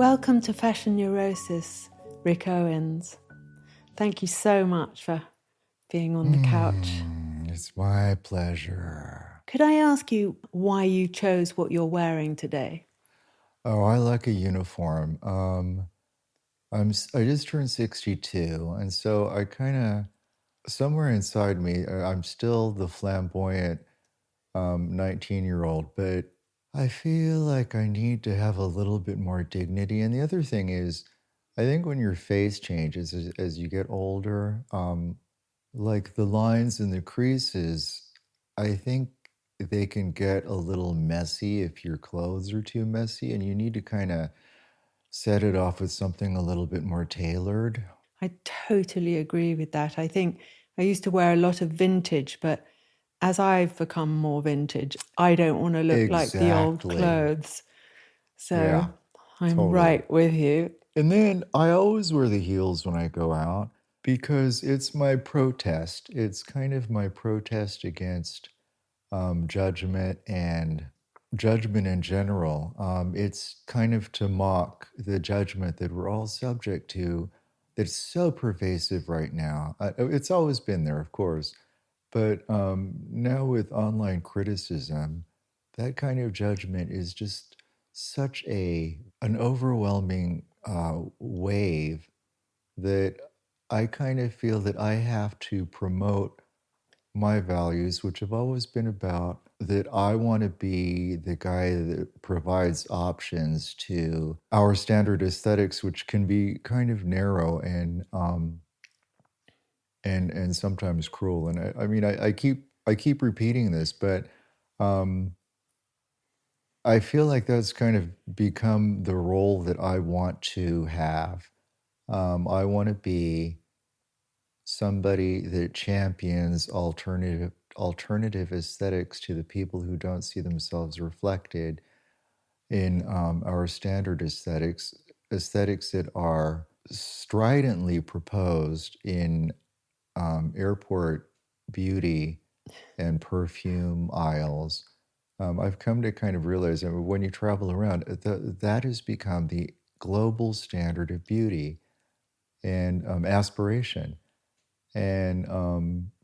Welcome to Fashion Neurosis, Rick Owens. Thank you so much for being on the couch. It's my pleasure. Could I ask you why you chose what you're wearing today? Oh, I like a uniform. I just turned 62, and so I kind of somewhere inside me, I'm still the flamboyant 19-year-old, but I feel like I need to have a little bit more dignity. And the other thing is, I think when your face changes as you get older, like the lines and the creases, I think they can get a little messy if your clothes are too messy, and you need to kind of set it off with something a little bit more tailored. I totally agree with that. I think I used to wear a lot of vintage, but as I've become more vintage, I don't want to look like the old Exactly. clothes. So Yeah, I'm totally. right with you. And then I always wear the heels when I go out because it's my protest. It's kind of my protest against judgment and judgment in general. It's kind of to mock the judgment that we're all subject to that's so pervasive right now. It's always been there, of course, but now with online criticism, that kind of judgment is just such an overwhelming wave that I kind of feel that I have to promote my values, which have always been about that I want to be the guy that provides options to our standard aesthetics, which can be kind of narrow and sometimes cruel. And I mean, I keep repeating this, but I feel like that's kind of become the role that I want to have. I want to be somebody that champions alternative aesthetics to the people who don't see themselves reflected in our standard aesthetics that are stridently proposed in airport beauty and perfume aisles. I've come to kind of realize that when you travel around, that has become the global standard of beauty and aspiration. And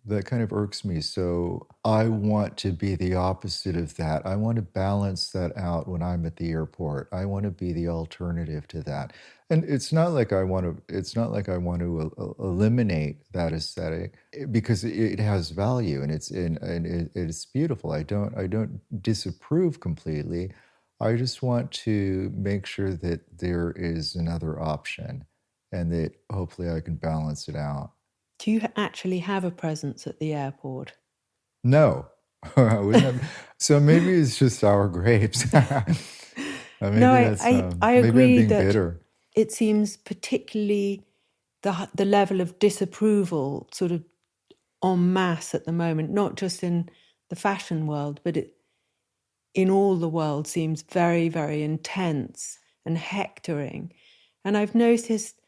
that kind of irks me. So I want to be the opposite of that. I want to balance that out when I'm at the airport. I want to be the alternative to that. And it's not like I want to eliminate that aesthetic because it has value and it's beautiful. I don't disapprove completely. I just want to make sure that there is another option and that hopefully I can balance it out. Do you actually have a presence at the airport? No. So maybe it's just sour grapes. Maybe No, that's I maybe I'm agree being that bitter. it seems particularly the level of disapproval sort of en masse at the moment, not just in the fashion world, but in all the world seems very, very intense and hectoring. And I've noticed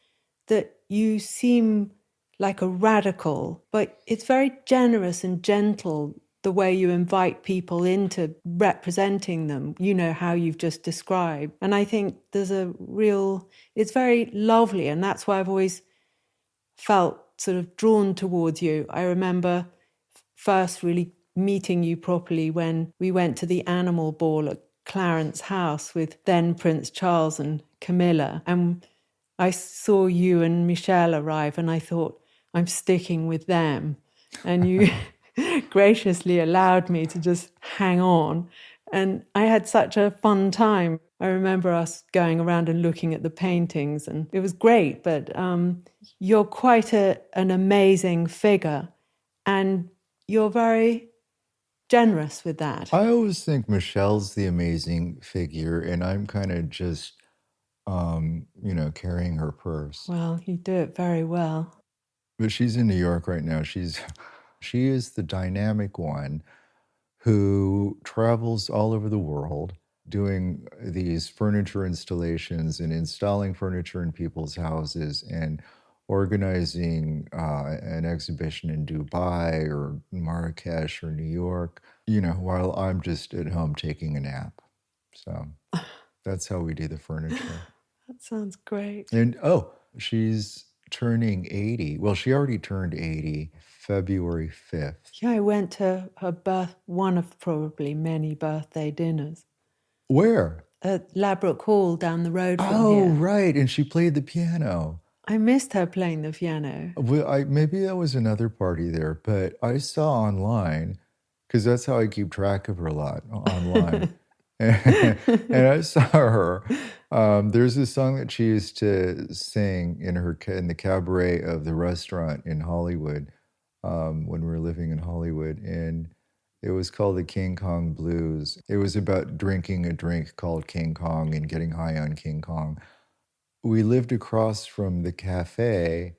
that you seem like a radical, but it's very generous and gentle the way you invite people into representing them, you know, how you've just described. And I think it's very lovely. And that's why I've always felt sort of drawn towards you. I remember first really meeting you properly when we went to the animal ball at Clarence House with then Prince Charles and Camilla. And I saw you and Michelle arrive and I thought, I'm sticking with them. And you graciously allowed me to just hang on. And I had such a fun time. I remember us going around and looking at the paintings and it was great, but you're quite an amazing figure and you're very generous with that. I always think Michelle's the amazing figure, and I'm kind of just, carrying her purse. Well, you do it very well. But she's in New York right now. She is the dynamic one who travels all over the world doing these furniture installations and installing furniture in people's houses and organizing an exhibition in Dubai or Marrakesh or New York, while I'm just at home taking a nap. So that's how we do the furniture. That sounds great. And she's turning 80. Well, she already turned 80 February 5th. Yeah, I went to her one of probably many birthday dinners Where? at Ladbroke Hall down the road from Oh, here. right. And she played the piano. I missed her playing the piano. Well, maybe that was another party there, but I saw online, because that's how I keep track of her a lot online. And I saw her. There's this song that she used to sing in the cabaret of the restaurant in Hollywood, when we were living in Hollywood, and it was called the King Kong Blues. It was about drinking a drink called King Kong and getting high on King Kong. We lived across from the cafe,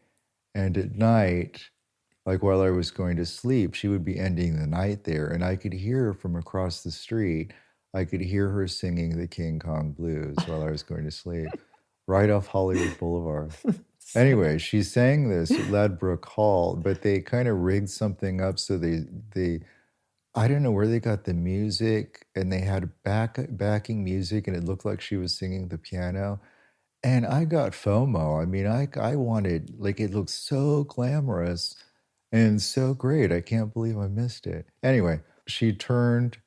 and at night, like while I was going to sleep, she would be ending the night there, and I could hear her from across the street. I could hear her singing the King Kong Blues while I was going to sleep, right off Hollywood Boulevard. Anyway, she sang this at Ladbroke Hall, but they kind of rigged something up so they I don't know where they got the music, and they had backing music, and it looked like she was singing the piano. And I got FOMO. I mean, I wanted, like, it looked so glamorous and so great. I can't believe I missed it. Anyway, she turned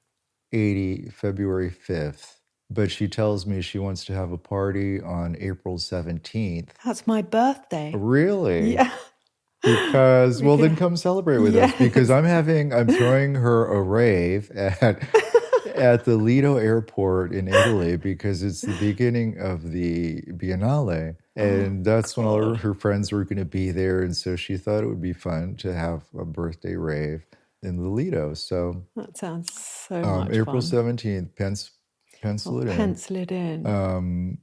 80 February 5th, but she tells me she wants to have a party on April 17th. That's my birthday. Really? Yeah. Because, well, then come celebrate with us, because I'm throwing her a rave at the Lido airport in Italy, because it's the beginning of the Biennale. And that's when all her friends were going to be there. And so she thought it would be fun to have a birthday rave in the Lido. So that sounds so much April fun. 17th, pencil it in. Pencil it in.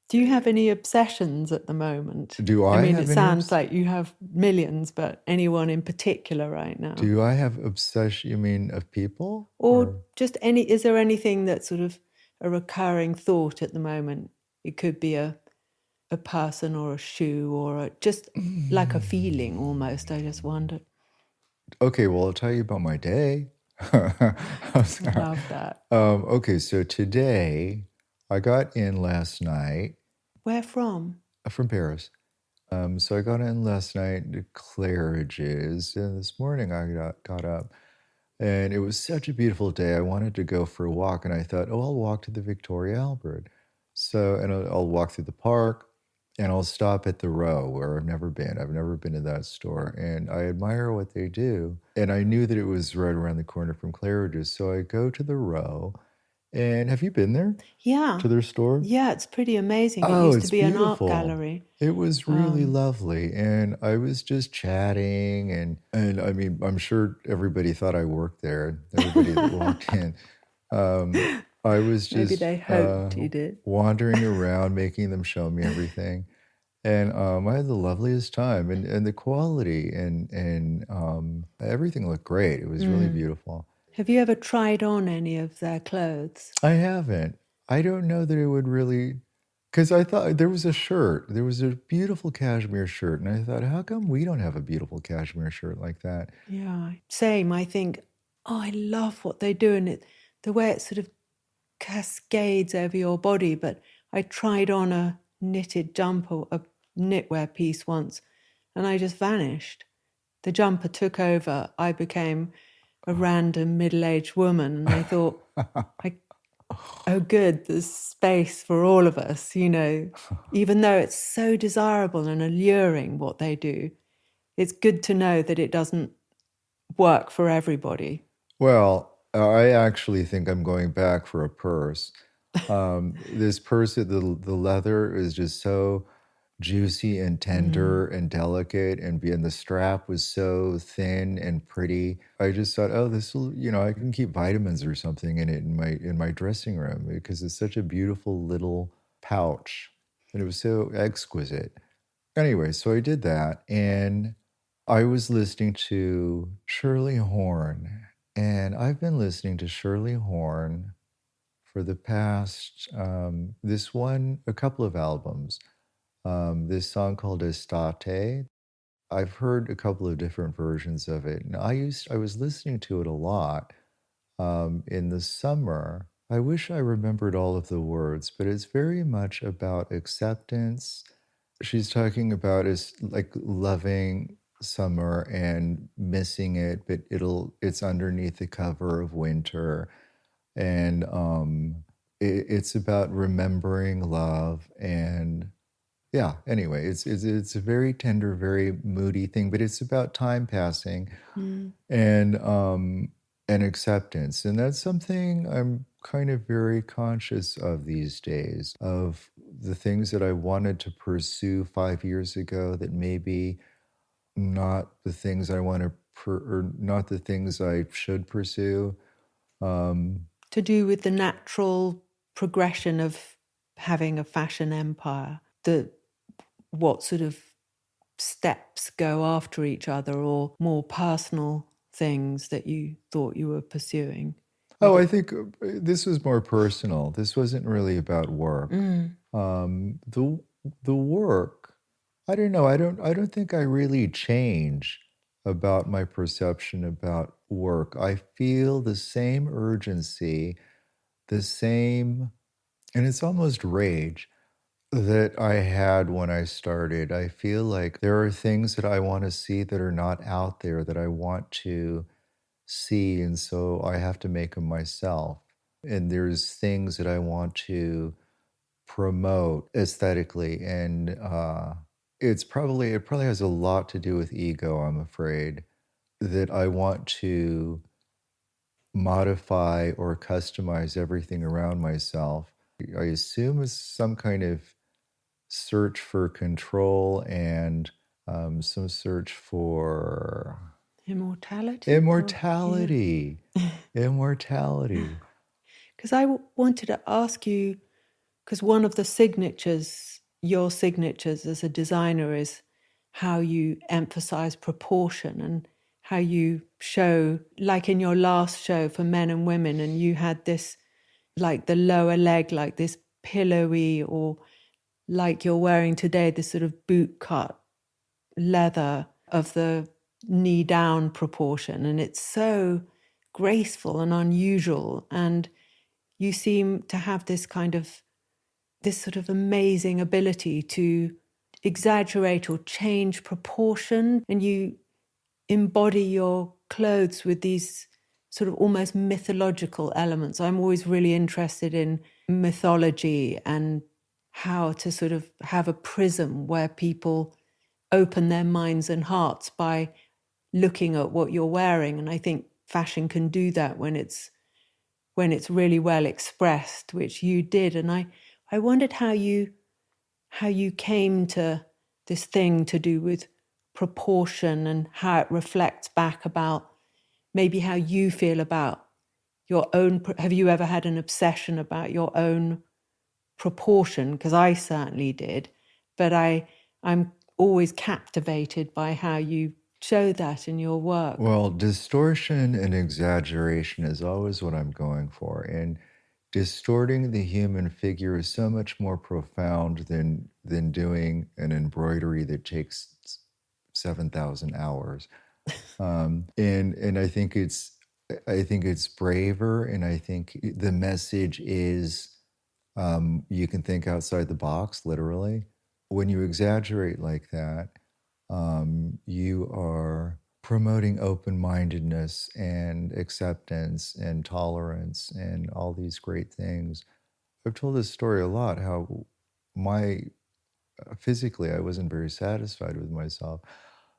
Do you have any obsessions at the moment? Do I mean, have it any sounds like you have millions, but anyone in particular right now? Do I have obsession, you mean of people? Or just is there anything that's sort of a recurring thought at the moment? It could be a person or a shoe or just like a feeling almost. I just wondered. Okay, well, I'll tell you about my day. I love that. Okay, so today I got in last night. Where from? From Paris. So I got in last night to Claridge's, and this morning I got up, and it was such a beautiful day. I wanted to go for a walk, and I thought, oh, I'll walk to the Victoria Albert. So, and I'll walk through the park, and I'll stop at the Row, where I've never been. I've never been to that store, and I admire what they do. And I knew that it was right around the corner from Claridge's, so I go to the Row. And have you been there? Yeah. To their store? Yeah, it's pretty amazing. Oh, it used it's to be beautiful. an art gallery. It was really lovely. And I was just chatting, and I mean, I'm sure everybody thought I worked there. Everybody that walked in. I was just Maybe they hoped you did. wandering around, making them show me everything. And I had the loveliest time, and the quality and everything looked great. It was really beautiful. Have you ever tried on any of their clothes? I haven't. I don't know that it would really, because I thought there was a shirt. There was a beautiful cashmere shirt, and I thought, how come we don't have a beautiful cashmere shirt like that? Yeah, same. I think, oh, I love what they do, and the way it sort of cascades over your body. But I tried on a knitted jumper, a knitwear piece once, and I just vanished. The jumper took over. I became a random middle-aged woman, and I thought, oh, good, there's space for all of us, even though it's so desirable and alluring what they do. It's good to know that it doesn't work for everybody. Well, I actually think I'm going back for a purse. This purse, the leather is just so juicy and tender and delicate, and the strap was so thin and pretty. I just thought, oh, this will, I can keep vitamins or something in it in my dressing room, because it's such a beautiful little pouch, and it was so exquisite. Anyway, so I did that, and I was listening to Shirley Horn, and I've been listening to Shirley Horn for the past a couple of albums. This song called Estate. I've heard a couple of different versions of it, and I was listening to it a lot in the summer. I wish I remembered all of the words, but it's very much about acceptance. She's talking about is like loving summer and missing it, but it's underneath the cover of winter. And it's about remembering love. And yeah, anyway, it's a very tender, very moody thing, but it's about time passing Mm. and acceptance. And that's something I'm kind of very conscious of these days, of the things that I wanted to pursue 5 years ago that maybe not the things I want to or not the things I should pursue. To do with the natural progression of having a fashion empire, what sort of steps go after each other, or more personal things that you thought you were pursuing? Oh, I think this was more personal. This wasn't really about work. Mm. The work, I don't know. I don't think I really change about my perception about work. I feel the same urgency, the same, and it's almost rage that I had when I started. I feel like there are things that I want to see that are not out there that I want to see, and so I have to make them myself. And there's things that I want to promote aesthetically, and it probably has a lot to do with ego, I'm afraid, that I want to modify or customize everything around myself. I assume it's some kind of search for control and some search for Immortality? Or, yeah. immortality. Immortality. Because I wanted to ask you, because one of the signatures, your signatures as a designer, is how you emphasize proportion and how you show, like in your last show for men and women, and you had this, like the lower leg, like this pillowy, or like you're wearing today, this sort of boot cut leather of the knee down proportion. And it's so graceful and unusual. And you seem to have this sort of amazing ability to exaggerate or change proportion, and you embody your clothes with these sort of almost mythological elements. I'm always really interested in mythology and how to sort of have a prism where people open their minds and hearts by looking at what you're wearing. And I think fashion can do that when it's really well expressed, which you did. And I wondered how you came to this thing to do with proportion and how it reflects back about maybe how you feel about your own. Have you ever had an obsession about your own proportion? Because I certainly did, but I'm always captivated by how you show that in your work. Well, distortion and exaggeration is always what I'm going for. And distorting the human figure is so much more profound than doing an embroidery that takes 7,000 hours. And I think it's braver, and I think the message is you can think outside the box, literally. When you exaggerate like that, you are promoting open-mindedness and acceptance and tolerance and all these great things. I've told this story a lot, how my physically I wasn't very satisfied with myself.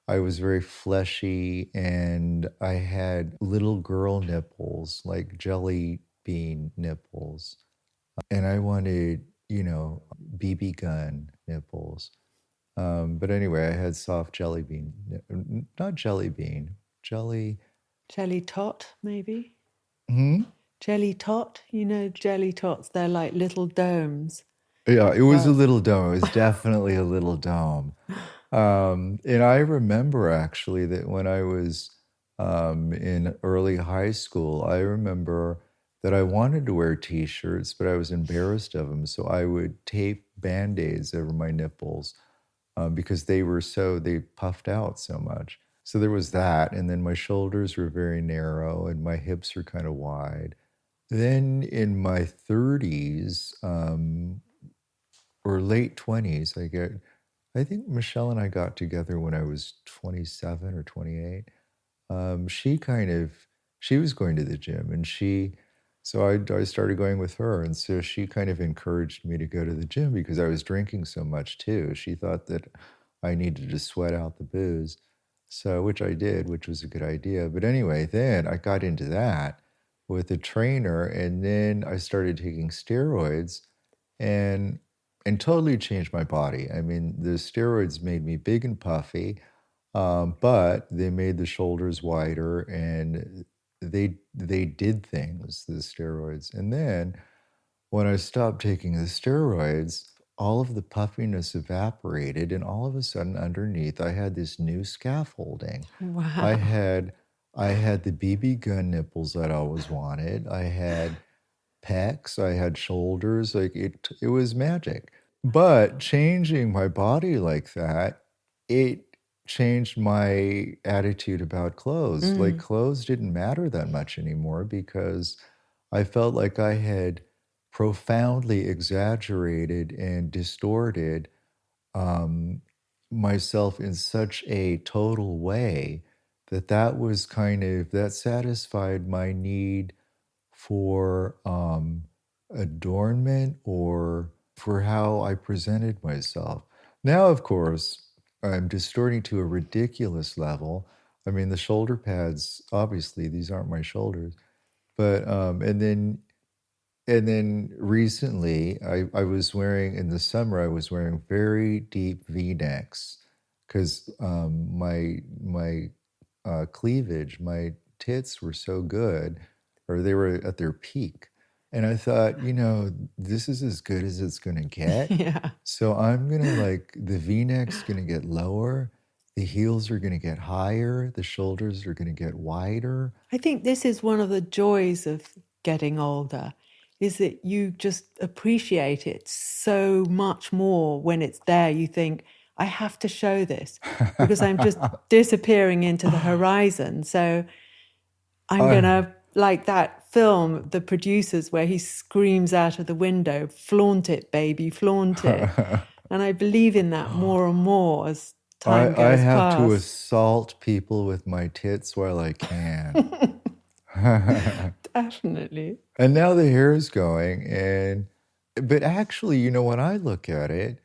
I was very fleshy and I had little girl nipples, like jelly bean nipples. And I wanted, BB gun nipples. But anyway, I had soft jelly bean, not jelly bean, jelly. Jelly tot, maybe? Hmm? Jelly tot? You know, jelly tots, they're like little domes. Yeah, it was a Well, little dome. It was definitely a little dome. And I remember actually that when I was in early high school, I remember that I wanted to wear t-shirts, but I was embarrassed of them. So I would tape Band-Aids over my nipples because they puffed out so much. So there was that. And then my shoulders were very narrow and my hips were kind of wide. then in my 30s, or late 20s, I think Michelle and I got together when I was 27 or 28. She she was going to the gym, and so I started going with her. And so she kind of encouraged me to go to the gym because I was drinking so much too. She thought that I needed to sweat out the booze. So, which I did, which was a good idea. But anyway, then I got into that with a trainer, and then I started taking steroids and totally changed my body. I mean, the steroids made me big and puffy, but they made the shoulders wider, and they did things, the steroids. And then when I stopped taking the steroids, all of the puffiness evaporated, and all of a sudden, underneath, I had this new scaffolding. I Wow. had I had the BB gun nipples that I always wanted. I had pecs, I had shoulders, like it was magic. But changing my body like that, it changed my attitude about clothes. Like Mm. clothes didn't matter that much anymore because I felt like I had profoundly exaggerated and distorted um, myself in such a total way that that satisfied my need for adornment or for how I presented myself. Now, of course, I'm distorting to a ridiculous level. I mean, the shoulder pads, obviously, these aren't my shoulders, but and then recently, I was wearing in the summer. I was wearing very deep V necks because my cleavage, my tits were so good, or they were at their peak, and I thought, this is as good as it's gonna get. Yeah. So I'm gonna like the V neck's gonna get lower, the heels are gonna get higher, the shoulders are gonna get wider. I think this is one of the joys of getting older, is that you just appreciate it so much more when it's there. You think, I have to show this because I'm just disappearing into the horizon. So I'm going I to, like that film, The Producers, where he screams out of the window, flaunt it, baby, flaunt it. And I believe in that more and more as time I goes have to past. assault people with my tits while I can. And Definitely. now the hair is going, but actually, when I look at it,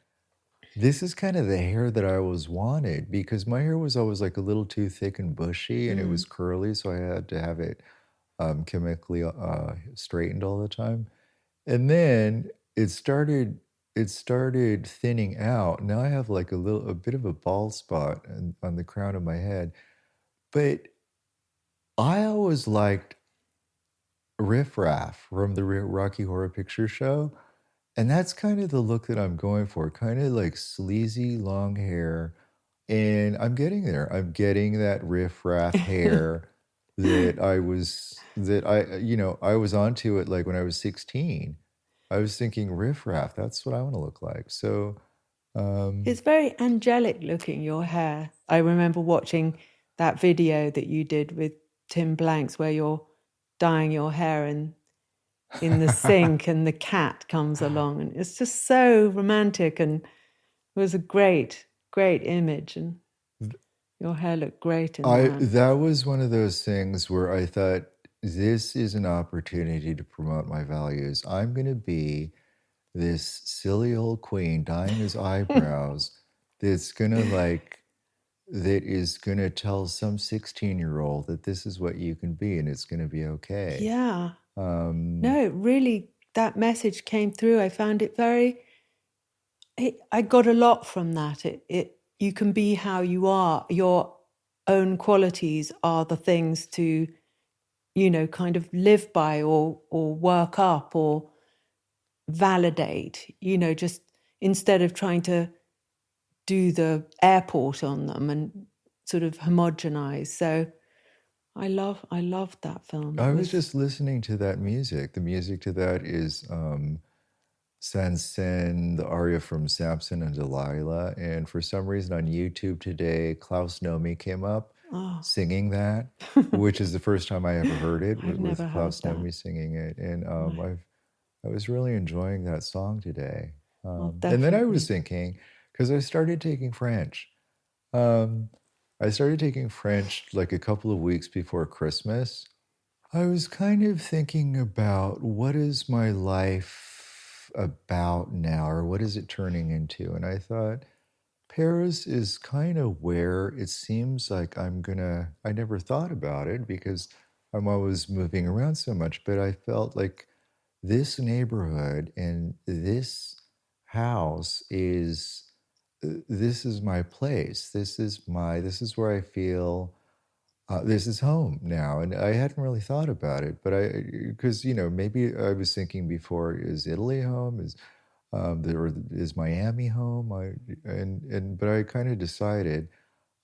this is kind of the hair that I always wanted because my hair was always like a little too thick and bushy, and it was Mm. curly, so I had to have it chemically straightened all the time. And then it started thinning out. Now I have like a bit of a bald spot on the crown of my head. But I always liked Riff Raff from the Rocky Horror Picture Show. And that's kind of the look that I'm going for, kind of like sleazy long hair. And I'm getting there. I'm getting that Riff Raff hair I was onto it like when I was 16. I was thinking Riff Raff, that's what I want to look like. So, um, It's very angelic looking, your hair. I remember watching that video that you did with Tim Blanks where you're dyeing your hair in the sink and the cat comes along. And it's just so romantic, and it was a great, great image. And your hair looked great in that. that was one of those things where I thought, this is an opportunity to promote my values. I'm going to be this silly old queen dyeing his eyebrows that's going to that is going to tell some 16-year-old that this is what you can be and it's going to be okay. Yeah. Um, No, it really, that message came through. I found it very, I got a lot from that. You can be how you are. Your own qualities are the things to, kind of live by or work up or validate, just instead of trying to do the airport on them and sort of homogenize. So I loved that film. It I was was just listening to that music. The music to that is Sansen, the aria from Samson and Delilah. And for some reason on YouTube today, Klaus Nomi came up. Oh, singing that, which is the first time I ever heard it I've with never heard Klaus that. Nomi singing it, and No. I was really enjoying that song today. Well, And then I was definitely. thinking, because I started taking French. Um, I started taking French like a couple of weeks before Christmas. I was kind of thinking about what is my life about now, or what is it turning into? And I thought, Paris is kind of where it seems like I never thought about it because I'm always moving around so much, but I felt like this neighborhood and this house this is my place. This is where I feel this is home now. And I hadn't really thought about it, but because, maybe I was thinking before, is Italy home? Or is Miami home? But I kind of decided,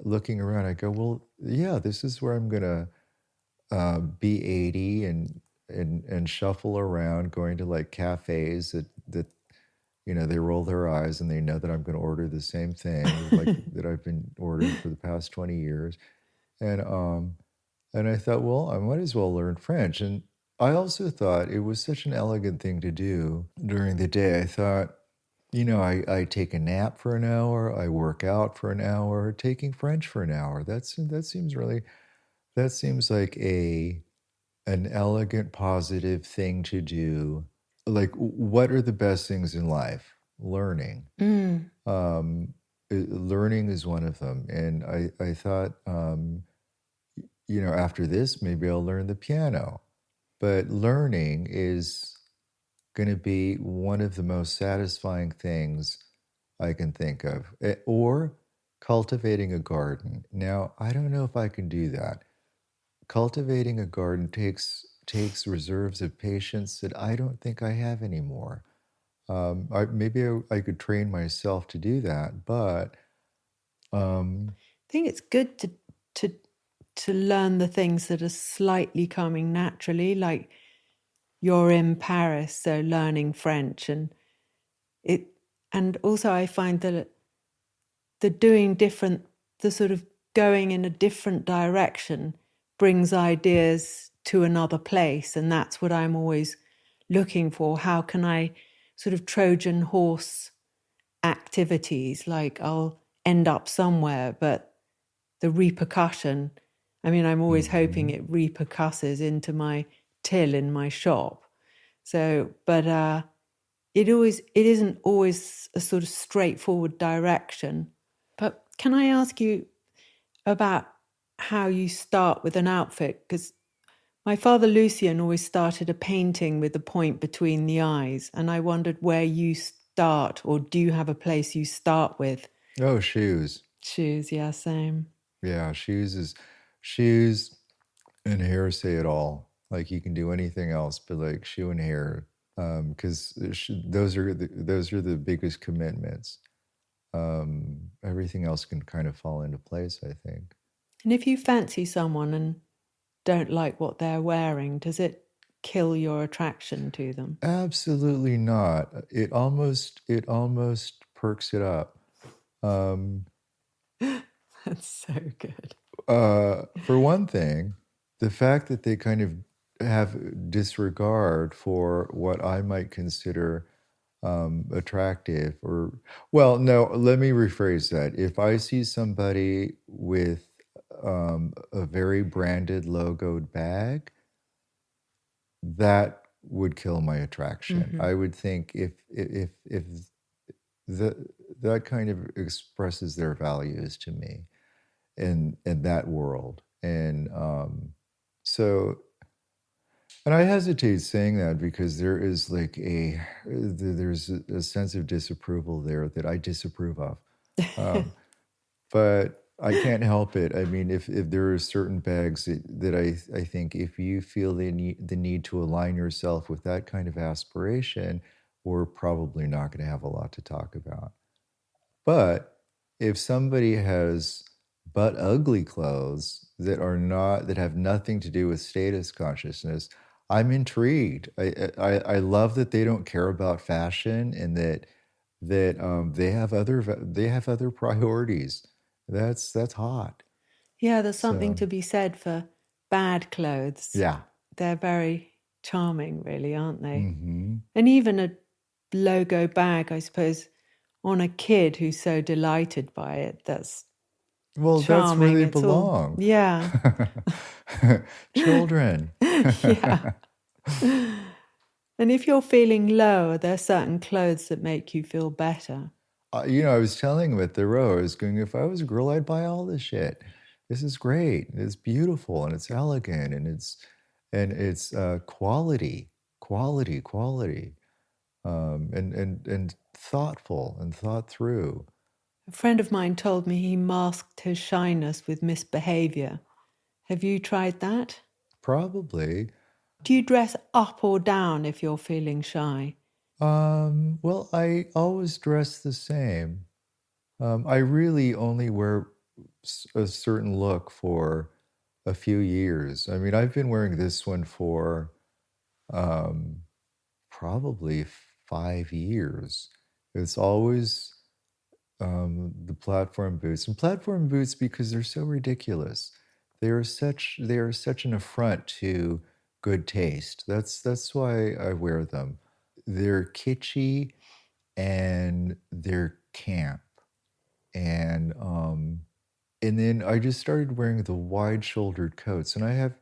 looking around, I go, well, yeah, this is where I'm gonna be 80 and shuffle around, going to like cafes that they roll their eyes and they know that I'm going to order the same thing like that I've been ordering for the past 20 years, and I thought, well, I might as well learn French. And I also thought it was such an elegant thing to do during the day. I thought, I take a nap for an hour, I work out for an hour, taking French for an hour. That seems like an elegant, positive thing to do. Like, what are the best things in life? Learning. Mm. Learning is one of them. And I thought, after this, maybe I'll learn the piano. But learning is going to be one of the most satisfying things I can think of. Or cultivating a garden. Now, I don't know if I can do that. Cultivating a garden takes reserves of patience that I don't think I have anymore. Maybe I could train myself to do that, but I think it's good to to learn the things that are slightly coming naturally, like you're in Paris, so learning French, it and also I find that the doing different, the sort of going in a different direction brings ideas to another place, and that's what I'm always looking for. How can I sort of Trojan horse activities? Like I'll end up somewhere, but the repercussion, I mean, I'm always hoping mhm. it repercusses into my till in my shop. So, but it isn't always a sort of straightforward direction. But can I ask you about how you start with an outfit? Because my father Lucian always started a painting with a point between the eyes, and I wondered where you start, or do you have a place you start with? Oh, shoes. Shoes, yeah, same. Yeah, shoes and hair say it all. Like you can do anything else, but like shoe and hair, because those are the biggest commitments. Everything else can kind of fall into place, I think. And if you fancy someone and don't like what they're wearing, does it kill your attraction to them? Absolutely not. It almost perks it up. Um, That's so good. for one thing, the fact that they kind of have disregard for what I might consider attractive, or, well, no, let me rephrase that. If I see somebody with a very branded logoed bag, that would kill my attraction. Mm-hmm. I would think if the that kind of expresses their values to me in that world. And so, and I hesitate saying that because there is like there's a sense of disapproval there that I disapprove of. Um, but I can't help it. I mean, if there are certain bags that I think if you feel the need to align yourself with that kind of aspiration, we're probably not going to have a lot to talk about. But if somebody has but ugly clothes that have nothing to do with status consciousness, I'm intrigued. I love that they don't care about fashion and that they have other priorities. That's hot. Yeah, there's something So, to be said for bad clothes. yeah. They're very charming, really, aren't they? Mm-hmm. And even a logo bag, I suppose, on a kid who's so delighted by it, that's Well, that's where charming. they It's all, belong. yeah. Children. Yeah. And if you're feeling low, are there certain clothes that make you feel better? I was telling him at the row, I was going, if I was a girl, I'd buy all this shit. This is great. It's beautiful and it's elegant and it's quality, quality, and thoughtful and thought through. A friend of mine told me he masked his shyness with misbehavior. Have you tried that? Probably. Do you dress up or down if you're feeling shy? Well, I always dress the same. I really only wear a certain look for a few years. I mean, I've been wearing this one for um, probably 5 years. It's always the platform boots, and platform boots because they're so ridiculous. They are such an affront to good taste. That's why I wear them. They're kitschy and they're camp, and and then I just started wearing the wide-shouldered coats, and I have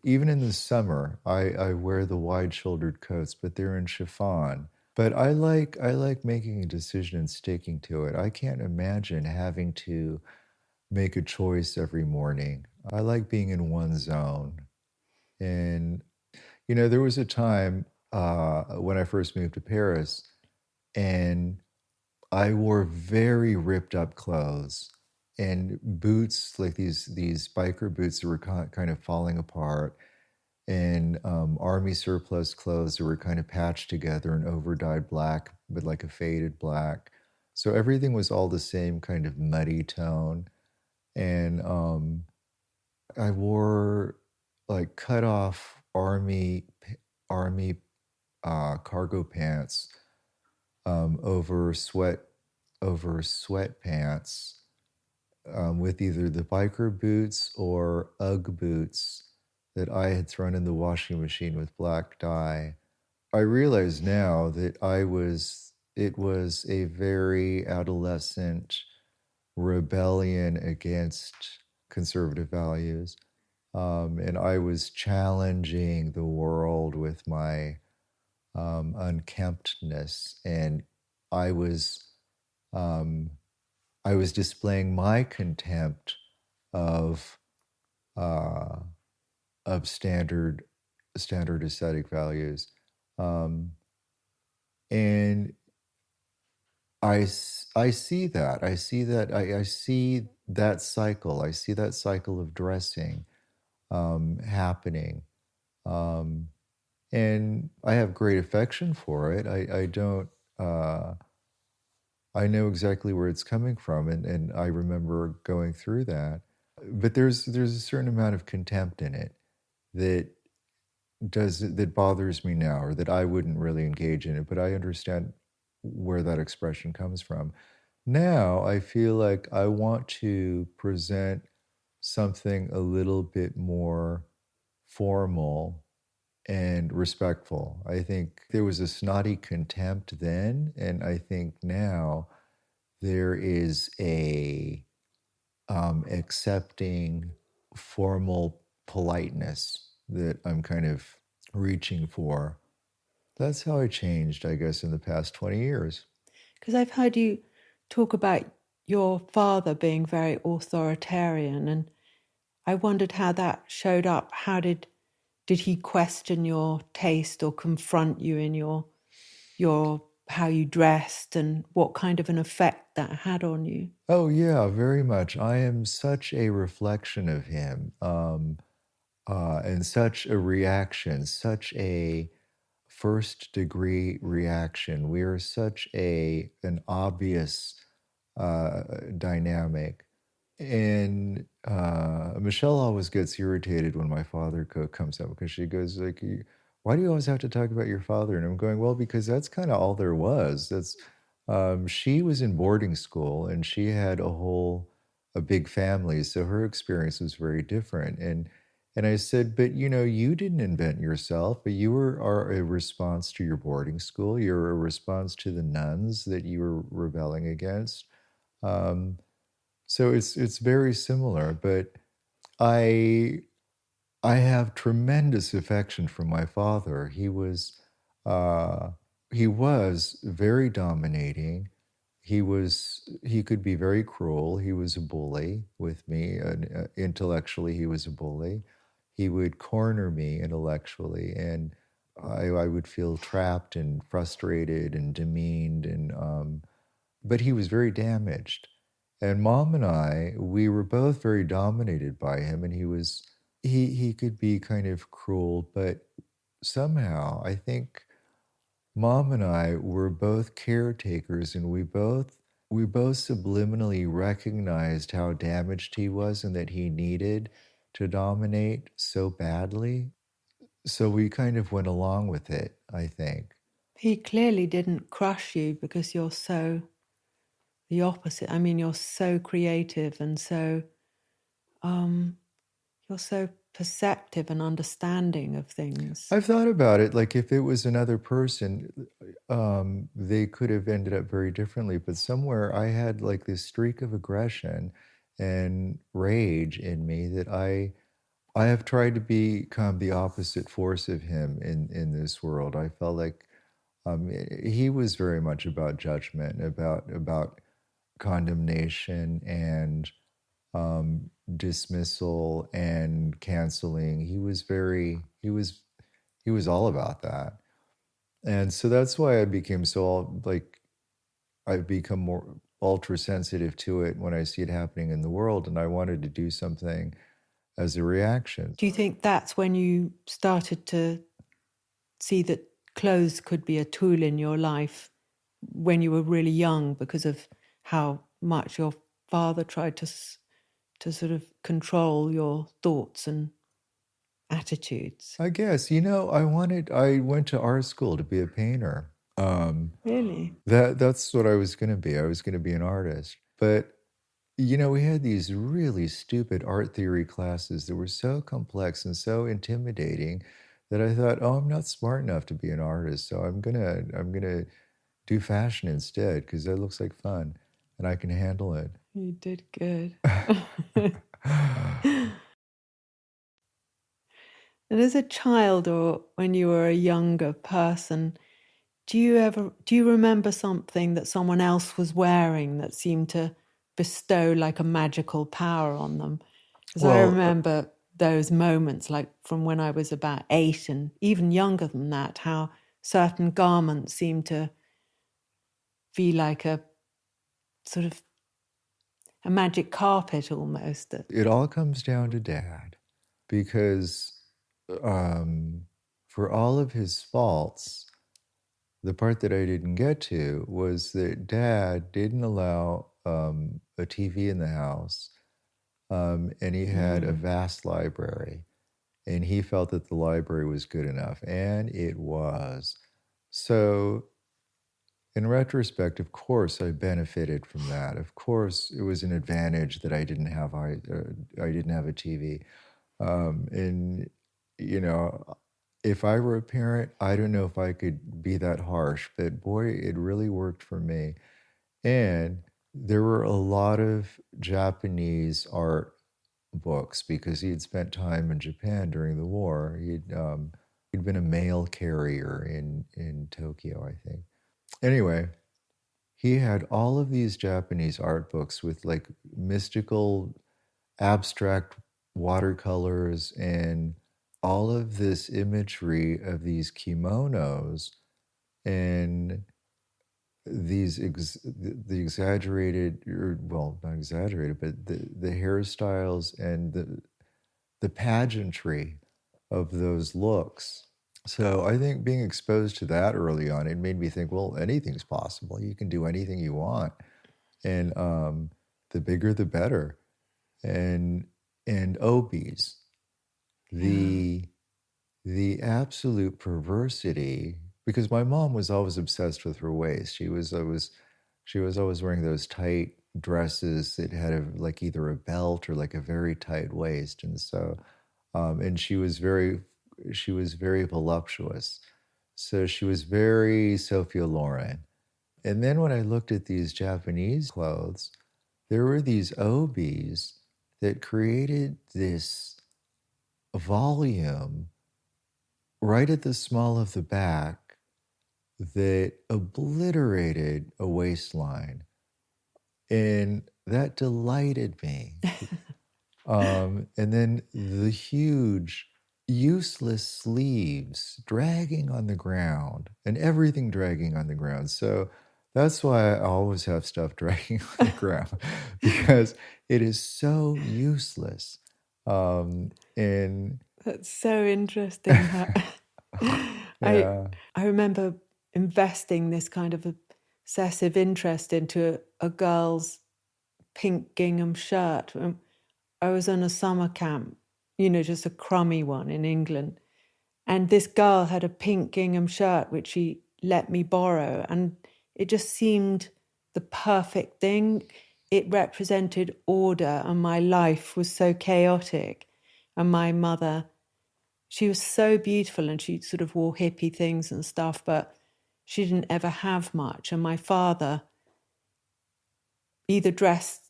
even in the summer I wear the wide-shouldered coats, but they're in chiffon. But I like making a decision and sticking to it. I can't imagine having to make a choice every morning. I like being in one zone. And there was a time when I first moved to Paris, and I wore very ripped up clothes and boots, like these biker boots that were kind of falling apart, and army surplus clothes that were kind of patched together and overdyed black, but like a faded black. So everything was all the same kind of muddy tone. And I wore like cut off army cargo pants over sweatpants with either the biker boots or UGG boots that I had thrown in the washing machine with black dye. I realize now that it was a very adolescent rebellion against conservative values. And I was challenging the world with my unkemptness, and I was um, I was displaying my contempt of uh, of standard aesthetic values, um, and I see that I see that cycle. I see that cycle of dressing happening, um, and I have great affection for it. I don't. I know exactly where it's coming from, and I remember going through that. But there's a certain amount of contempt in it that that bothers me now, or that I wouldn't really engage in it, but I understand where that expression comes from. Now I feel like I want to present something a little bit more formal and respectful. I think there was a snotty contempt then, and I think now there is a accepting formal politeness that I'm kind of reaching for. That's how I changed, I guess, in the past 20 years. Because I've heard you talk about your father being very authoritarian, and I wondered how that showed up. Did he question your taste or confront you in your how you dressed, and what kind of an effect that had on you? Oh, yeah, very much. I am such a reflection of him, and such a reaction, such a first degree reaction. We are such an obvious dynamic. And Michelle always gets irritated when my father comes up, because she goes like, "Why do you always have to talk about your father?" And I'm going, "Well, because that's kind of all there was. That's She was in boarding school, and she had a whole a big family, so her experience was very different. And I said, but you didn't invent yourself, but you are a response to your boarding school. You're a response to the nuns that you were rebelling against. Um, so it's very similar, but I I have tremendous affection for my father. Uh, he was very dominating. He could be very cruel. He was a bully with me, and intellectually he was a bully. He would corner me intellectually, and I would feel trapped and frustrated and demeaned, and but he was very damaged. And mom and I, we were both very dominated by him, and he could be kind of cruel, but somehow I think mom and I were both caretakers, and we both subliminally recognized how damaged he was and that he needed to dominate so badly. So we kind of went along with it, I think. He clearly didn't crush you because you're so the opposite. I mean, you're so creative and um, you're so perceptive and understanding of things. I've thought about it, like if it was another person, they could have ended up very differently. But somewhere I had like this streak of aggression and rage in me that I have tried to become the opposite force of him in this world. I felt like he was very much about judgment, about condemnation and dismissal and canceling. He was all about that. And so that's why I became so like I've become more ultra sensitive to it when I see it happening in the world, and I wanted to do something as a reaction. Do you think that's when you started to see that clothes could be a tool in your life when you were really young because of how much your father tried to sort of control your thoughts and attitudes? I guess, I went to art school to be a painter. Really? That's what I was going to be. I was going to be an artist. But we had these really stupid art theory classes that were so complex and so intimidating that I thought, oh, I'm not smart enough to be an artist, so I'm gonna do fashion instead because that looks like fun and I can handle it. You did good. And as a child or when you were a younger person, do you remember something that someone else was wearing that seemed to bestow like a magical power on them? Because I Well, remember those moments, like from when I was about 8 and even younger than that, how certain garments seemed to be like a sort of a magic carpet almost. it all comes down to dad because for all of his faults, the part that I didn't get to was that dad didn't allow a TV in the house, and he had a vast library, and he felt that the library was good enough, and it was. So, in retrospect, of course, I benefited from that. Of course, it was an advantage that I didn't have a TV, and if I were a parent, I don't know if I could be that harsh, but boy, it really worked for me. And there were a lot of Japanese art books because he had spent time in Japan during the war. He'd been a mail carrier in Tokyo, I think. Anyway, he had all of these Japanese art books with like mystical, abstract watercolors and all of this imagery of these kimonos and the exaggerated, or well, not exaggerated, but the hairstyles and the pageantry of those looks. So I think being exposed to that early on, it made me think, well, anything's possible. You can do anything you want, and the bigger the better. And obies, Yeah. the absolute perversity, because my mom was always obsessed with her waist. She was always wearing those tight dresses that had like either a belt or like a very tight waist, and so and she was very voluptuous, so she was very Sophia Loren. And then when I looked at these Japanese clothes, there were these obies that created this volume right at the small of the back that obliterated a waistline. And that delighted me. And then the huge, useless sleeves dragging on the ground and everything dragging on the ground. So that's why I always have stuff dragging on the ground because it is so useless. And That's so interesting. yeah. I remember investing this kind of obsessive interest into a girl's pink gingham shirt. I was on a summer camp, just a crummy one in England. And this girl had a pink gingham shirt, which she let me borrow. And it just seemed the perfect thing. It represented order, and my life was so chaotic. And my mother, she was so beautiful, and she sort of wore hippie things and stuff, but she didn't ever have much. And my father either dressed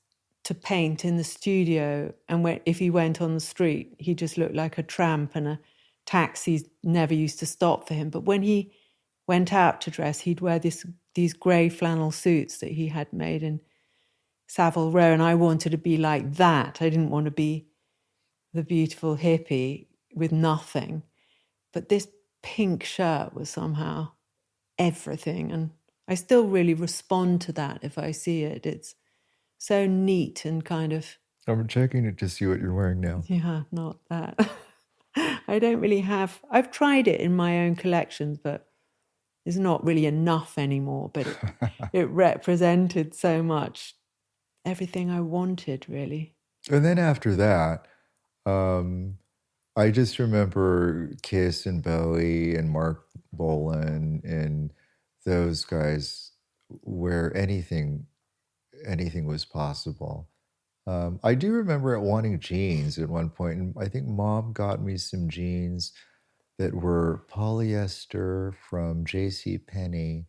to paint in the studio, and if he went on the street, he just looked like a tramp, and a taxi never used to stop for him. But when he went out to dress, he'd wear these grey flannel suits that he had made in Savile Row, and I wanted to be like that. I didn't want to be the beautiful hippie with nothing. But this pink shirt was somehow everything, and I still really respond to that if I see it. It's so neat and kind of... I'm checking it to see what you're wearing now. Yeah, not that. I don't really have... I've tried it in my own collections, but it's not really enough anymore. But it represented so much, everything I wanted, really. And then after that, I just remember Kiss and Bowie and Mark Bolan and those guys where anything was possible. I do remember wanting jeans at one point, and I think Mom got me some jeans that were polyester from J.C. Penney,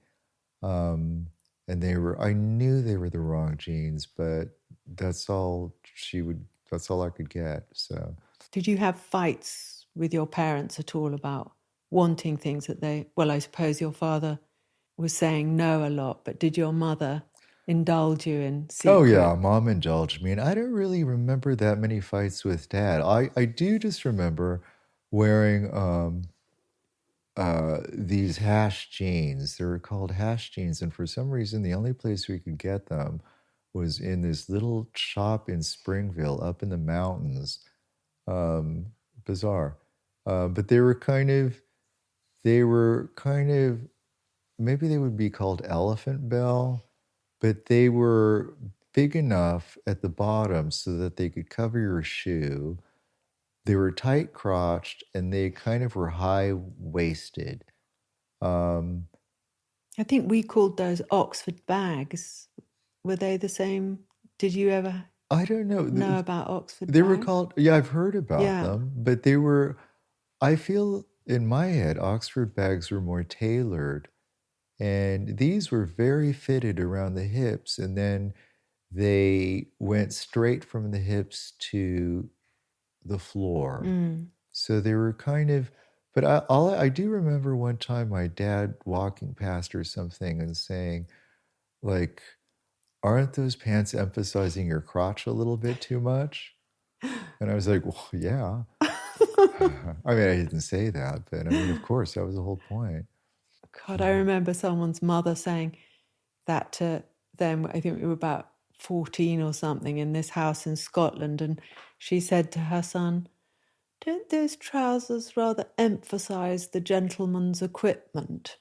and I knew they were the wrong jeans, but that's all I could get. So, did you have fights with your parents at all about wanting things that I suppose your father was saying no a lot, but did your mother indulge you in secret? Oh yeah, Mom indulged me, and I don't really remember that many fights with Dad. I do just remember wearing these hash jeans. They were called hash jeans, and for some reason, the only place we could get them was in this little shop in Springville, up in the mountains. Bizarre, but they were kind of, maybe they would be called Elephant Bell, but they were big enough at the bottom so that they could cover your shoe. They were tight crotched and they kind of were high waisted. I think we called those Oxford bags. Were they the same? Did you ever... I don't know about Oxford they bags? were called, yeah, I've heard about them, but they were, I feel in my head, Oxford bags were more tailored. And these were very fitted around the hips, and then they went straight from the hips to the floor. So they were kind of, but I do remember one time my dad walking past or something and saying, like, aren't those pants emphasizing your crotch a little bit too much? And I was like, well, yeah. I mean, I didn't say that, but I mean, of course, that was the whole point. God, I remember someone's mother saying that to them. I think we were about 14 or something in this house in Scotland, and she said to her son, "Don't those trousers rather emphasize the gentleman's equipment?"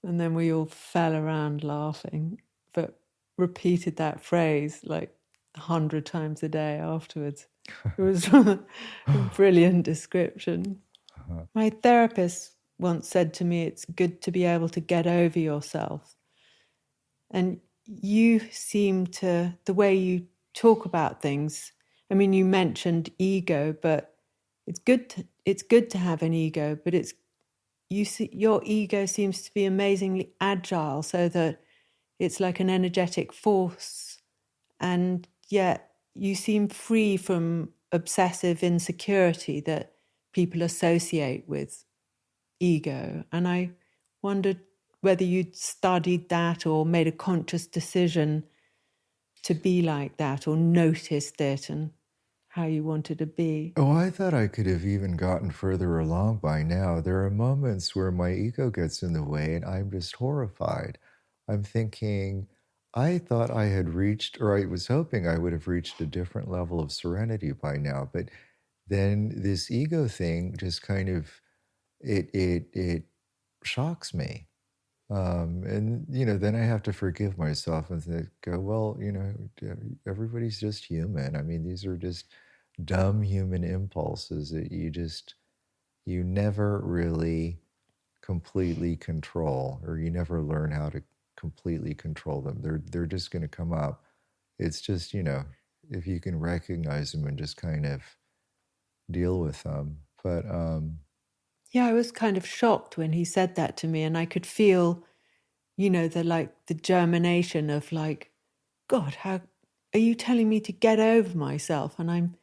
And then we all fell around laughing, but repeated that phrase like 100 times a day afterwards. It was a brilliant description. My therapist once said to me, it's good to be able to get over yourself. And you seem to, the way you talk about things, I mean, you mentioned ego, but it's good to have an ego, but you see, your ego seems to be amazingly agile, so that it's like an energetic force, and yet you seem free from obsessive insecurity that people associate with ego. And I wondered whether you'd studied that or made a conscious decision to be like that, or noticed it and how you wanted to be. Oh, I thought I could have even gotten further along by now. There are moments where my ego gets in the way and I'm just horrified. I'm thinking, I thought I had reached, or I was hoping I would have reached a different level of serenity by now. But then this ego thing just kind of, it shocks me. And, then I have to forgive myself and go, well, everybody's just human. I mean, these are just dumb human impulses that you never really completely control, or you never learn how to completely control them. They're just going to come up. It's just, if you can recognize them and just kind of deal with them. But Yeah, I was kind of shocked when he said that to me, and I could feel, the germination of like, God, how are you telling me to get over myself? And I'm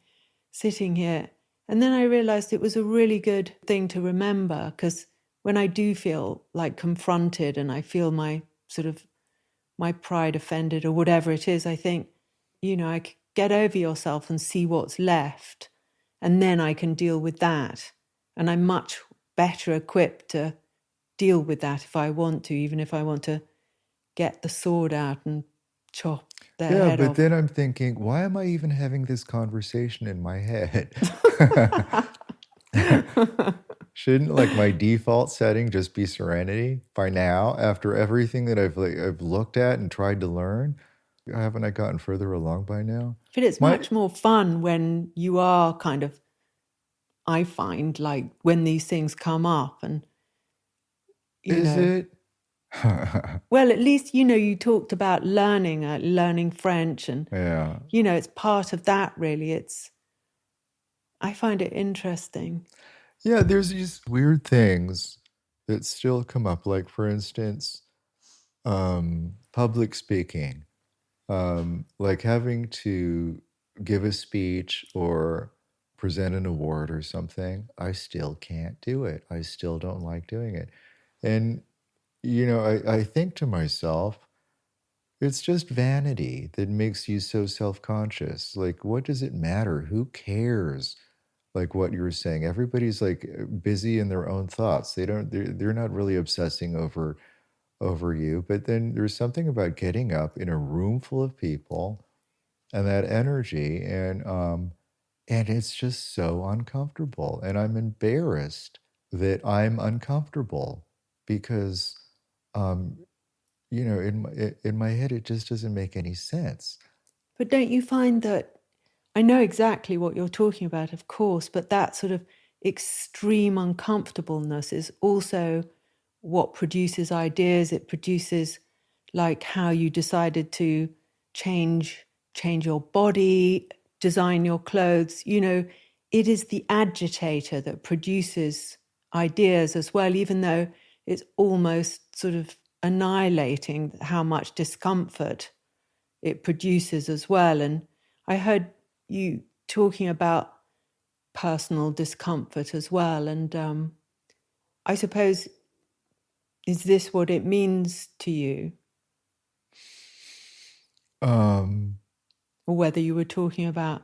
sitting here. And then I realized it was a really good thing to remember, because when I do feel like confronted and I feel my my pride offended or whatever it is, I think, I could get over yourself and see what's left. And then I can deal with that. And I'm much better equipped to deal with that if I want to, even if I want to get the sword out and chop their yeah, head but off. then I'm thinking, why am I even having this conversation in my head? Shouldn't like my default setting just be serenity by now, after everything that I've looked at and tried to learn? Haven't I gotten further along by now? But it's My much more fun when you are kind of, I find, like when these things come up and, is it? well, at least, you talked about learning French, and, Yeah. it's part of that, really. I find it interesting. Yeah, there's these weird things that still come up. Like, for instance, public speaking, like having to give a speech or present an award or something. I still can't do it. I still don't like doing it. And, I think to myself, it's just vanity that makes you so self-conscious. Like, what does it matter? Who cares? Like what you were saying, everybody's like busy in their own thoughts. They're not really obsessing over you. But then there's something about getting up in a room full of people and that energy, and it's just so uncomfortable. And I'm embarrassed that I'm uncomfortable because um, in my head, it just doesn't make any sense. But don't you find that, I know exactly what you're talking about, of course, but that sort of extreme uncomfortableness is also what produces ideas. It produces like how you decided to change your body, design your clothes. It is the agitator that produces ideas as well, even though it's almost sort of annihilating how much discomfort it produces as well. And I heard you talking about personal discomfort as well. And I suppose, is this what it means to you? Um, Or whether you were talking about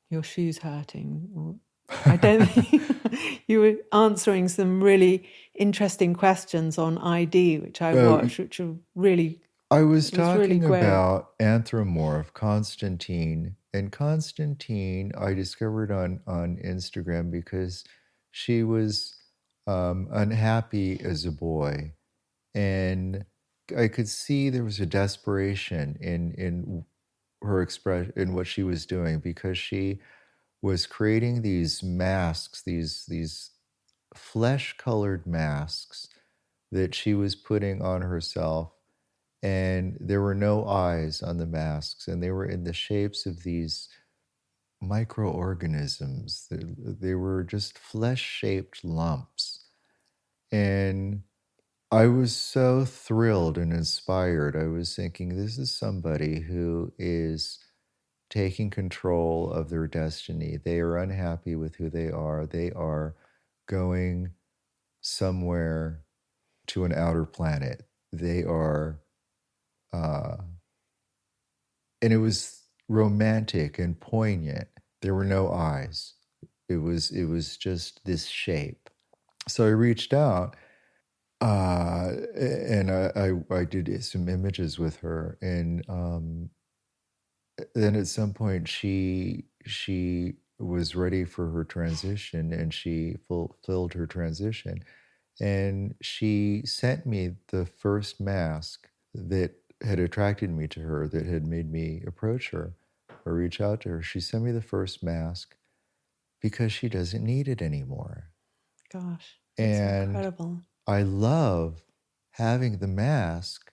your shoes hurting? Or, I don't think you were answering some really interesting questions on ID, which I watched, which are really, I was it was really talking great. about Anthropomorph, Constantine. And Constantine, I discovered on Instagram because she was unhappy as a boy. And I could see there was a desperation in her expression, in what she was doing, because she was creating these masks, these flesh colored masks that she was putting on herself, and there were no eyes on the masks, and they were in the shapes of these microorganisms. They were just flesh-shaped lumps. And I was so thrilled and inspired. I was thinking, this is somebody who is taking control of their destiny. They are unhappy with who they are. They are going somewhere to an outer planet. They are, and it was romantic and poignant. There were no eyes. It was just this shape. So I reached out, and I did some images with her, and then at some point she was ready for her transition, and she fulfilled her transition, and she sent me the first mask that had attracted me to her, that had made me approach her or reach out to her. She sent me the first mask because she doesn't need it anymore. Gosh, that's And incredible. I love having the mask,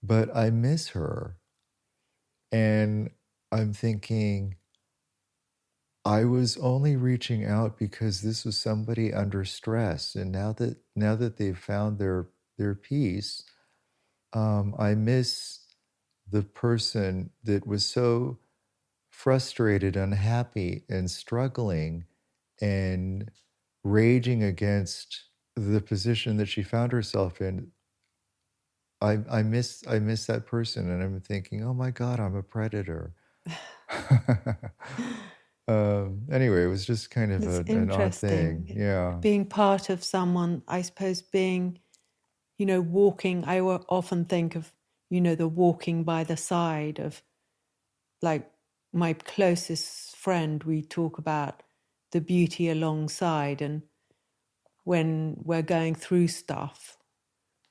but I miss her. And I'm thinking, I was only reaching out because this was somebody under stress. And now that they've found their peace, I miss the person that was so frustrated, unhappy, and struggling and raging against the position that she found herself in. I miss that person, and I'm thinking, oh my God, I'm a predator. Anyway, it was just kind of It's an odd thing. interesting Yeah. being part of someone, I suppose, being, walking. I often think of, the walking by the side of, like, my closest friend. We talk about the beauty alongside, and when we're going through stuff,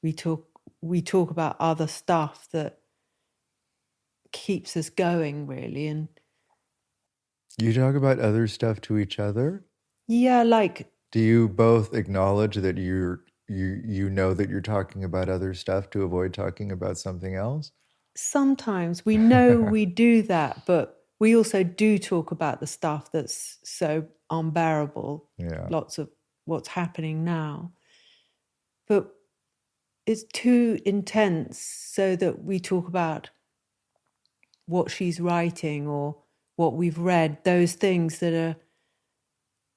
we talk about other stuff that keeps us going, really. And You talk about other stuff to each other? yeah, like, Do you both acknowledge that you know that you're talking about other stuff to avoid talking about something else? sometimes we know we do that, but we also do talk about the stuff that's so unbearable, Yeah. lots of what's happening now. But it's too intense so that we talk about what she's writing or what we've read, those things that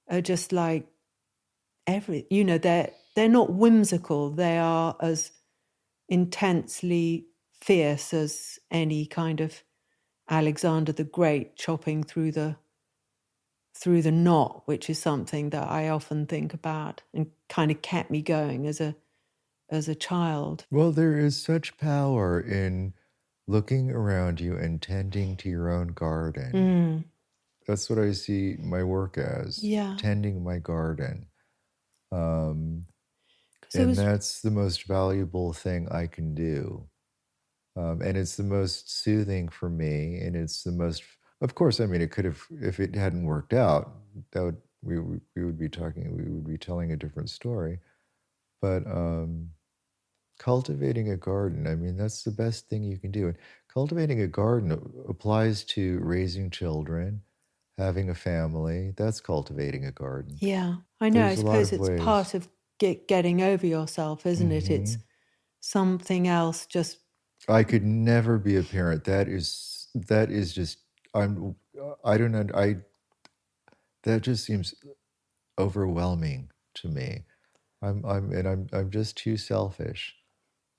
are just like they're not whimsical. They are as intensely fierce as any kind of Alexander the Great chopping through the knot, which is something that I often think about and kind of kept me going as a child. Well, there is such power in looking around you and tending to your own garden. Mm. That's what I see my work as, Yeah. tending my garden. Um, 'Cause it and was that's the most valuable thing I can do. And it's the most soothing for me. And it's the most, of course, I mean, it could have, if it hadn't worked out, we would be talking, we would be telling a different story. But cultivating a garden, I mean, that's the best thing you can do. And cultivating a garden applies to raising children, having a family. That's cultivating a garden. Yeah, I know. I There's a lot suppose of it's ways. part of getting over yourself, isn't it? Hmm. It's something else. Just I could never be a parent. That is just, I'm I don't know, I that just seems overwhelming to me. I'm just too selfish.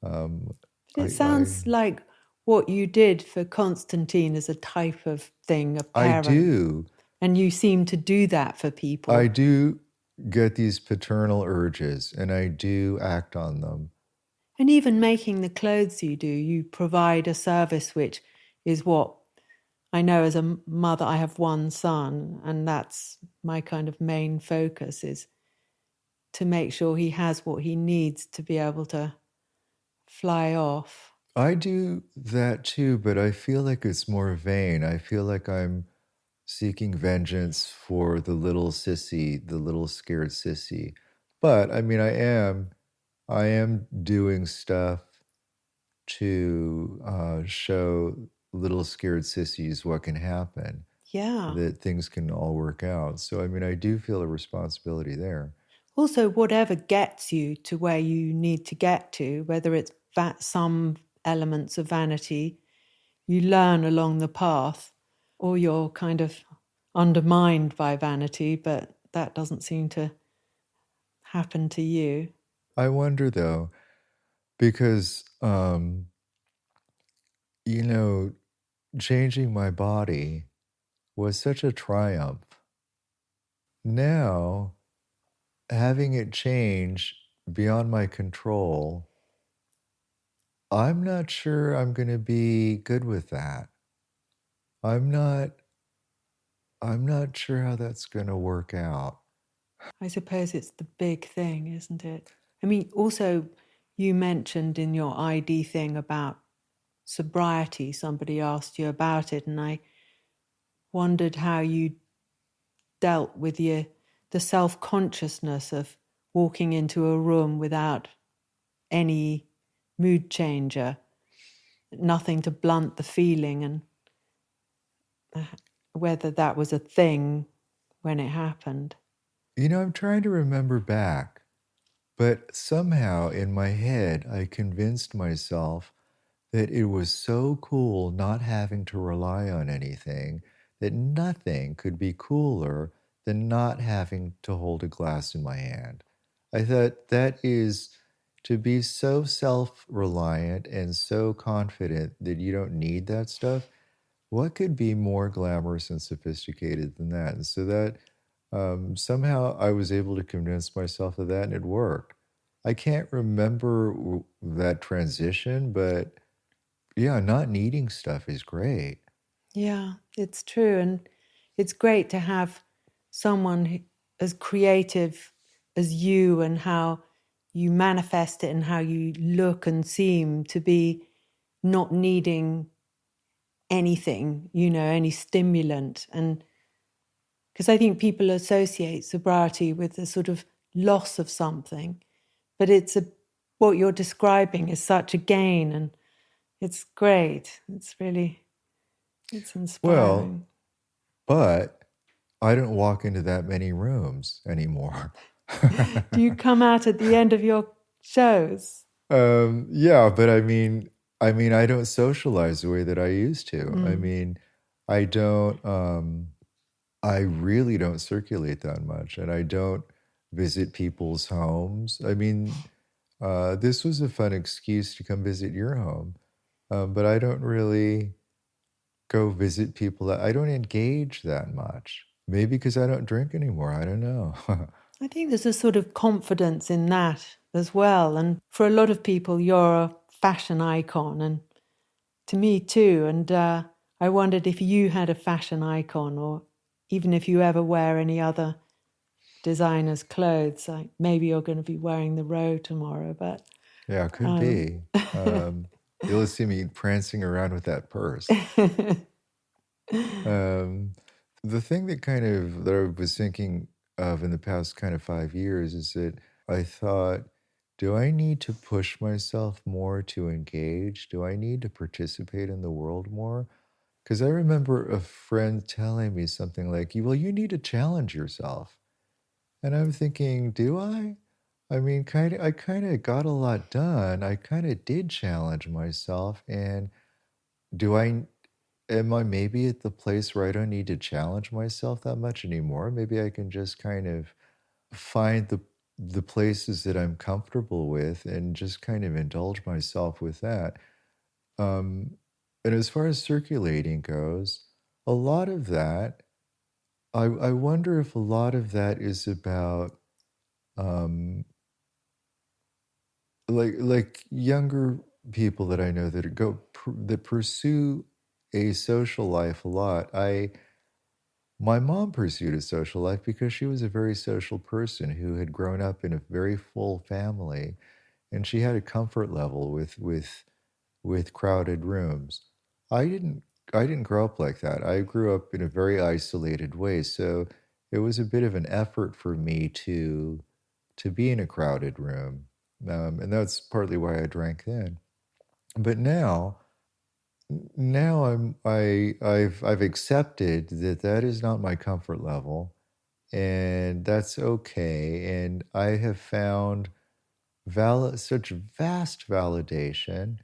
Um, but it I sounds like what you did for Constantine is a type of thing, a I parent, do and you seem to do that for I people. do get these paternal urges, and I do act on them. And even making the clothes you do, you provide a service which is what I know as a mother. I have one son, and that's my kind of main focus, is to make sure he has what he needs to be able to fly off. I do that too, but I feel like it's more vain. I feel like I'm seeking vengeance for the little sissy, the little scared sissy. But I mean, I am doing stuff to show little scared sissies what can happen, Yeah. that things can all work out. So, I mean, I do feel a responsibility there. Also, whatever gets you to where you need to get to, whether it's some elements of vanity, you learn along the path, or you're kind of undermined by vanity, but that doesn't seem to happen to you. I wonder though, because, changing my body was such a triumph. Now, having it change beyond my control, I'm not sure I'm going to be good with that. I'm not I'm not sure how that's going to work out. I suppose it's the big thing, isn't it? I mean, also, you mentioned in your ID thing about sobriety, somebody asked you about it, and I wondered how you dealt with the self-consciousness of walking into a room without any mood changer, nothing to blunt the feeling, and whether that was a thing when it happened. I'm trying to remember back, but somehow in my head, I convinced myself that it was so cool not having to rely on anything, that nothing could be cooler than not having to hold a glass in my hand. I thought that is to be so self reliant and so confident that you don't need that stuff. What could be more glamorous and sophisticated than that? And so that somehow I was able to convince myself of that, and it worked. I can't remember that transition, but yeah, not needing stuff is great. Yeah, it's true. And it's great to have someone as creative as you, and how you manifest it and how you look and seem to be not needing anything, any stimulant. And because I think people associate sobriety with the sort of loss of something, but what you're describing is such a gain, and it's great. It's Well, inspiring. but I don't walk into that many rooms anymore. Do you come out at the end of your shows? Yeah, but I don't socialize the way that I used to. Mm. I don't, I really don't circulate that much, and I don't visit people's homes. This was a fun excuse to come visit your home, but I don't really go visit people. I don't engage that much. Maybe because I don't drink anymore. I don't know. I think there's a sort of confidence in that as well. And for a lot of people, you're a fashion icon, and to me too. And I wondered if you had a fashion icon, or even if you ever wear any other designer's clothes. Like maybe you're going to be wearing the Row tomorrow, but Yeah, could um, be. You'll see me prancing around with that purse. Um, the thing that I was thinking of in the past kind of 5 years is that I thought, do I need to push myself more to engage? Do I need to participate in the world more? Because I remember a friend telling me something like, well, you need to challenge yourself. And I'm thinking, do I? I kind of got a lot done. I kind of did challenge myself. And do I, am I maybe at the place where I don't need to challenge myself that much anymore? Maybe I can just kind of find the places that I'm comfortable with and just kind of indulge myself with that. Um, and as far as circulating goes, a lot of that, I wonder if a lot of that is about um, like younger people that I know that that pursue a social life a lot. I My mom pursued a social life because she was a very social person who had grown up in a very full family, and she had a comfort level with crowded rooms. I didn't I didn't grow up like that. I grew up in a very isolated way, so it was a bit of an effort for me to be in a crowded room, and that's partly why I drank then. But now I've accepted that that is not my comfort level, and that's okay. And I have found such vast validation,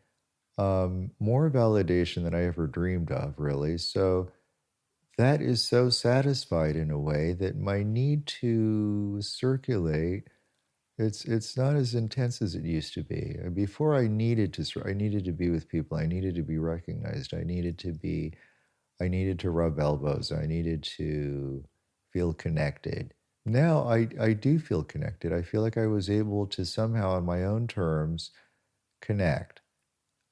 more validation than I ever dreamed of, really. So that is so satisfied in a way that my need to circulate, it's not as intense as it used to be. Before I needed to be with people. I needed to be recognized. I needed to rub elbows. I needed to feel connected. Now I do feel connected. I feel like I was able to somehow, on my own terms, connect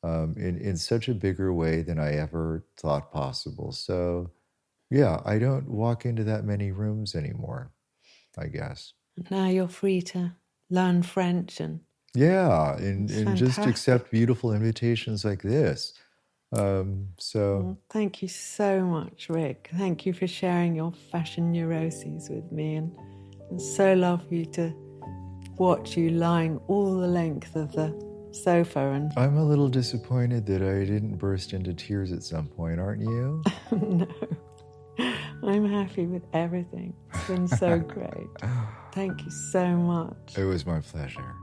in such a bigger way than I ever thought possible. So, yeah, I don't walk into that many rooms anymore, I guess. Now you're free to learn French, and Yeah, it's and just fantastic. accept beautiful invitations like this. So, Well, thank you so much, Rick. Thank you for sharing your fashion neuroses with me, and it's so lovely to watch you lying all the length of the sofa. And I'm a little disappointed that I didn't burst into tears at some point, aren't you? no, I'm happy with everything. It's been so great. Thank you so much. It was my pleasure.